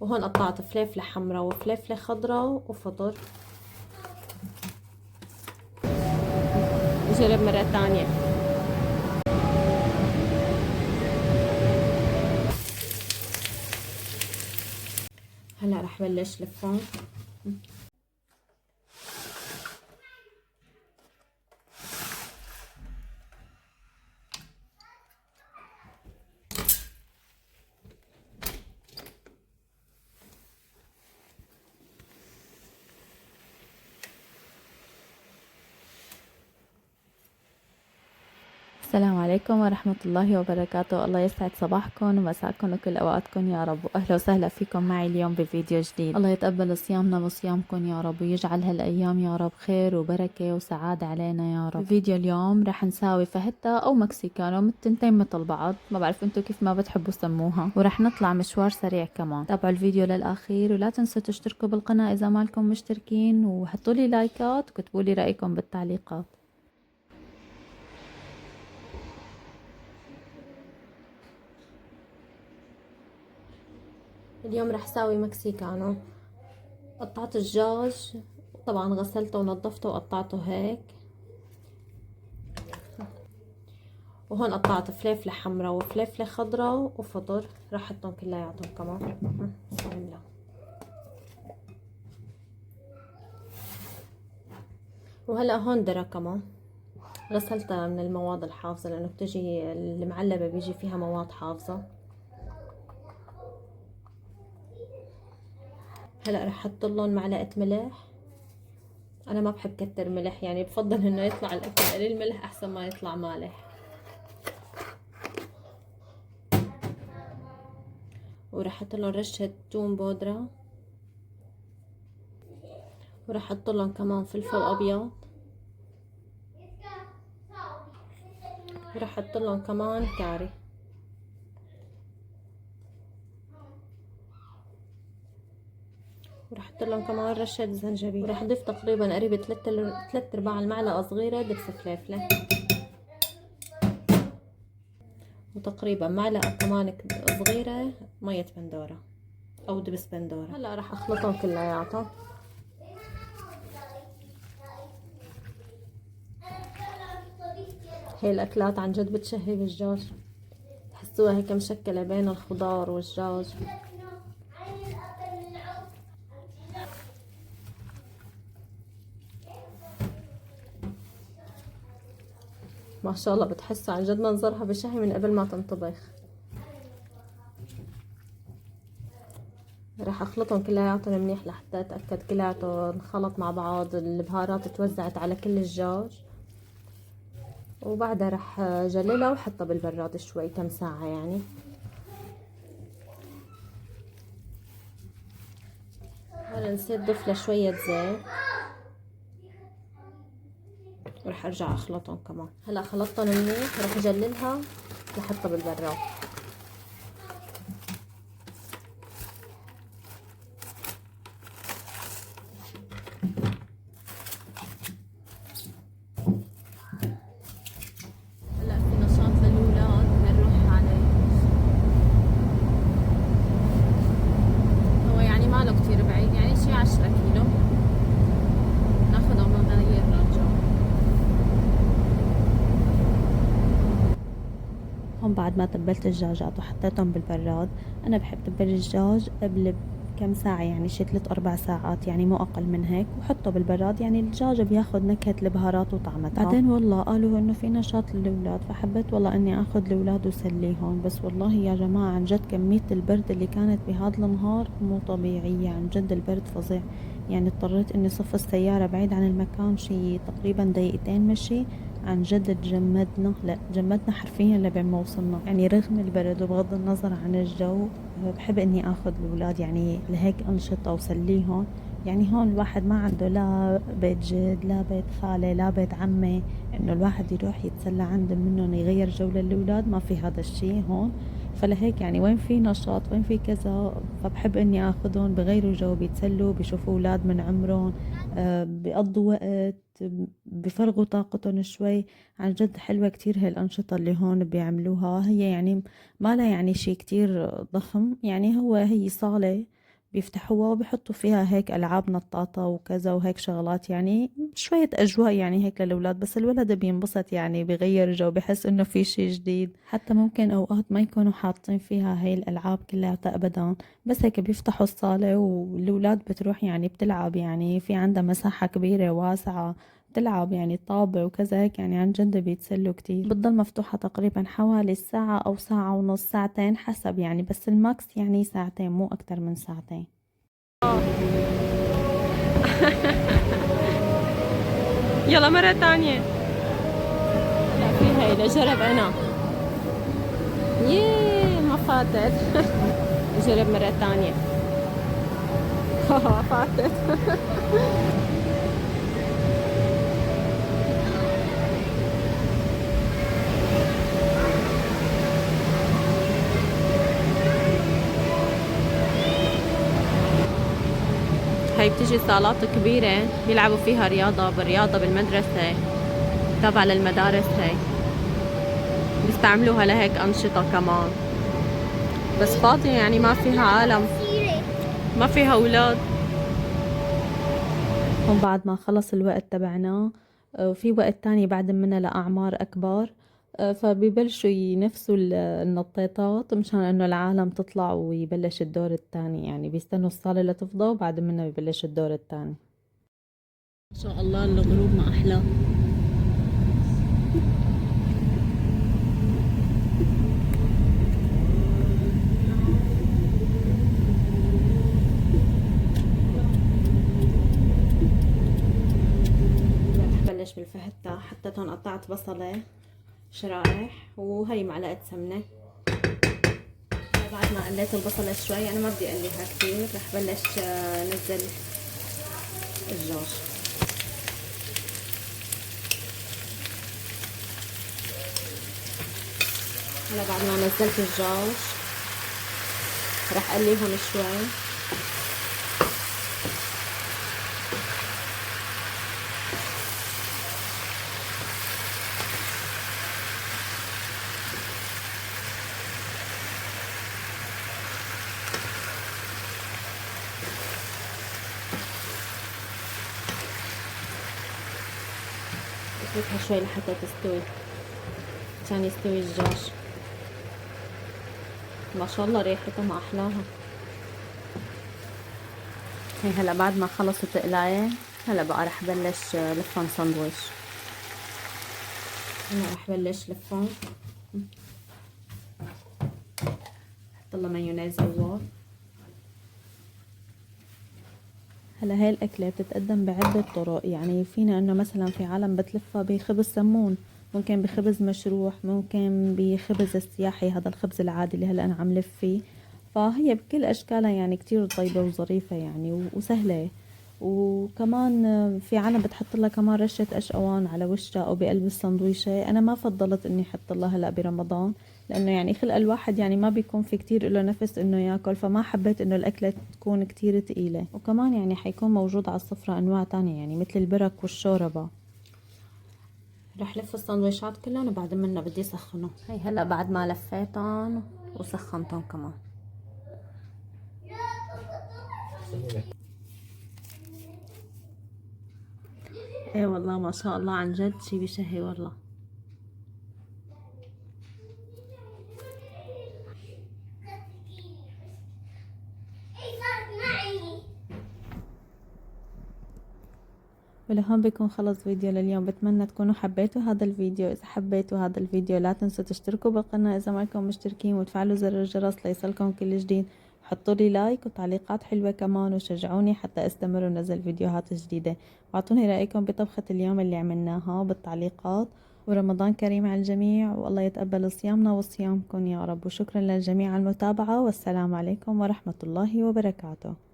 وهون قطعت فليفلة حمراء وفليفلة خضراء وفطر. نجرب مرة تانية. هلا رح بلش لفهم. السلام عليكم ورحمة الله وبركاته. الله يسعد صباحكم ومساءكم وكل أوقاتكم يا رب، وأهلا وسهلا فيكم معي اليوم بفيديو جديد. الله يتقبل صيامنا وصيامكم يا رب، ويجعل هالأيام يا رب خير وبركة وسعادة علينا يا رب. بفيديو اليوم رح نساوي فاهيتا أو مكسيكانو، التنتين مثل بعض، ما بعرف انتو كيف ما بتحبوا سموها، ورح نطلع مشوار سريع كمان. تابعوا الفيديو للأخير ولا تنسوا تشتركوا بالقناة إذا مالكم مشتركين، وحطوا لي لايكات وكتبوا لي رأيكم بالتعليقات. اليوم رح ساوي مكسيكانو. قطعت الدجاج، طبعا غسلته ونظفته وقطعته هيك. وهون قطعت فليفلة حمراء وفليفلة خضراء وفطر، رح احطهم كلياتهم كمان. بسم الله. وهلا هون ذرة كمان غسلتها من المواد الحافظة، لأنه بتجي المعلبة بيجي فيها مواد حافظة. هلا رح احط لهم معلقة ملح. انا ما بحب كتر ملح، يعني بفضل انه يطلع الاكل قليل ملح احسن ما يطلع مالح. ورح احط لهم رشة توم بودرة، ورح احط لهم كمان فلفل ابيض، ورح احط لهم كمان كاري، ورح احط لهم كمان رشة زنجبيل، ورح اضيف تقريبا قريب 3/4 المعلقة صغيرة دبس فليفلة، وتقريبا معلقة كمان صغيرة مية بندورة او دبس بندورة. هلا رح اخلطهم كلياتهم. هي الاكلات عن جد بتشهي بالدجاج، تحسوها هيك مشكلة بين الخضار والدجاج. ما شاء الله بتحسوا عن جد منظرها بشهي من قبل ما تنطبخ. راح اخلطهم كلياتهم منيح لحتى اتاكد كلياتهم انخلط مع بعض، البهارات توزعت على كل الدجاج. وبعدها راح جللها وحطها بالبراد شوي كم ساعة يعني. هلا نسيت ضيف لها شوية زيت، ورح ارجع اخلطهم كمان. هلا خلطتهم منيح، رح اجللها لحطها بالبراد. هلا في نشاط للولاد بنروح عليه، هو يعني ما له كتير بعيد، يعني شي 10 كيلو، ناخذهم ونغير نرجع. هون بعد ما تبلت الدجاجات وحطيتهم بالبراد، انا بحب تبل الدجاج قبل كم ساعة، يعني شي 3 4 ساعات، يعني مو اقل من هيك، وحطه بالبراد، يعني الدجاج بياخد نكهة البهارات وطعمتها. بعدين والله قالوا انه في نشاط للاولاد، فحبيت والله اني اخذ الاولاد وسليهم. بس والله يا جماعة عن جد كمية البرد اللي كانت بهذا النهار مو طبيعية، عن جد البرد فظيع. يعني اضطريت اني صف السيارة بعيد عن المكان شي تقريبا دقيقتين مشي. عن جد تجمدنا، لا جمدنا حرفيا لبين وصلنا، يعني رغم البرد وبغض النظر عن الجو بحب اني اخذ الاولاد يعني لهيك انشطة وسليهم. يعني هون الواحد ما عنده لا بيت جد لا بيت خالة لا بيت عمة، انه الواحد يروح يتسلى عندهم منهم يغير جو للاولاد، ما في هذا الشي هون. فلهيك يعني وين في نشاط وين في كذا، فبحب اني اخذهم بغيروا جو، بيتسلوا بيشوفوا اولاد من عمرهم، بيقضوا وقت، بفرغوا طاقتهم شوي. عن جد حلوة كتير هاي الأنشطة اللي هون بيعملوها. هي يعني ما لها يعني شي كتير ضخم، يعني هي صالة بيفتحوها وبيحطوا فيها هيك ألعاب نطاطة وكذا وهيك شغلات، يعني شوية أجواء يعني هيك للأولاد. بس الولد بينبسط يعني، بيغير جو، بحس إنه في شي جديد. حتى ممكن أوقات ما يكونوا حاطين فيها هاي الألعاب كلها أبدا، بس هيك بيفتحوا الصالة والأولاد بتروح يعني بتلعب، يعني في عندها مساحة كبيرة واسعة بتلعب يعني طابة وكذا هيك، يعني عن جد بيتسلوا كتير. بتضل مفتوحة تقريبا حوالي ساعة أو ساعة ونص، ساعتين حسب يعني، بس الماكس يعني ساعتين مو أكتر من ساعتين. يلا مرة تانية. لا في هاي لجرب أنا. ييه ما فاتت. جرب مرة تانية. فاتت. هاي بتجي صالات كبيرة بيلعبوا فيها رياضة بالمدرسة تبع للمدارس. هاي بيستعملوها لهيك أنشطة كمان، بس فاضية يعني ما فيها عالم، ما فيها أولاد. هون بعد ما خلص الوقت تبعنا، وفي وقت تاني بعد منا لأعمار أكبر، فبيبلشوا ينفسوا النطيطات مشان إنه العالم تطلع ويبلش الدور التاني، يعني بيستنوا الصالة لتفضى وبعد منا بيبلش الدور التاني. ما شاء الله الغروب ما أحلى. بلش بالفهتة، حطيت هون قطعت بصلة شرائح وهي معلقة سمنة. بعد ما قليت البصلة شوي، أنا ما بدي أقليها كتير، رح بلش نزل الدجاج. هلا بعد ما نزلت الدجاج رح قليهم شوي. اتركها شوي لحتى تستوي عشان يستوي الدجاج. ما شاء الله ريحتها ما احلاها. هي هلا بعد ما خلصوا تقلايه، هلا بقى رح بلش لفهم ساندويش. هلا رح بلش لفهم، حط لها مايونيز اول. هلا هاي الأكلة بتتقدم بعدة طرق، يعني فينا إنه مثلا في عالم بتلفها بخبز سمون، ممكن بخبز مشروح، ممكن بخبز السياحي، هذا الخبز العادي اللي هلا أنا عم لف فيه. فهي بكل أشكالها يعني كتير طيبة وظريفة يعني وسهلة. وكمان في عالم بتحط لها كمان رشة أشقوان على وشها أو بقلب السندويشة. أنا ما فضلت إني أحط لها هلا برمضان، لأنه يعني خلق الواحد يعني ما بيكون في كتير له نفس إنه ياكل، فما حبيت إنه الأكلة تكون كتير تقيلة. وكمان يعني حيكون موجود على السفرة أنواع تانية يعني مثل البرك والشوربة. رح لف السندويشات كلهم وبعد منها بدي سخنهم. هي هلا بعد ما لفيتهم وسخنتهم كمان. ايه والله ما شاء الله عن جد شي بشهي والله. ولهون بيكون خلص فيديو لليوم. بتمنى تكونوا حبيتوا هذا الفيديو. إذا حبيتوا هذا الفيديو لا تنسوا تشتركوا بالقناة إذا ما كنتم مشتركين، وتفعلوا زر الجرس ليصلكم كل جديد. حطوا لي لايك وتعليقات حلوة كمان، وشجعوني حتى استمر ونزل فيديوهات جديدة. واعطوني رأيكم بطبخة اليوم اللي عملناها بالتعليقات. ورمضان كريم على الجميع، والله يتقبل صيامنا وصيامكم يا رب. وشكرا للجميع على المتابعة، والسلام عليكم ورحمة الله وبركاته.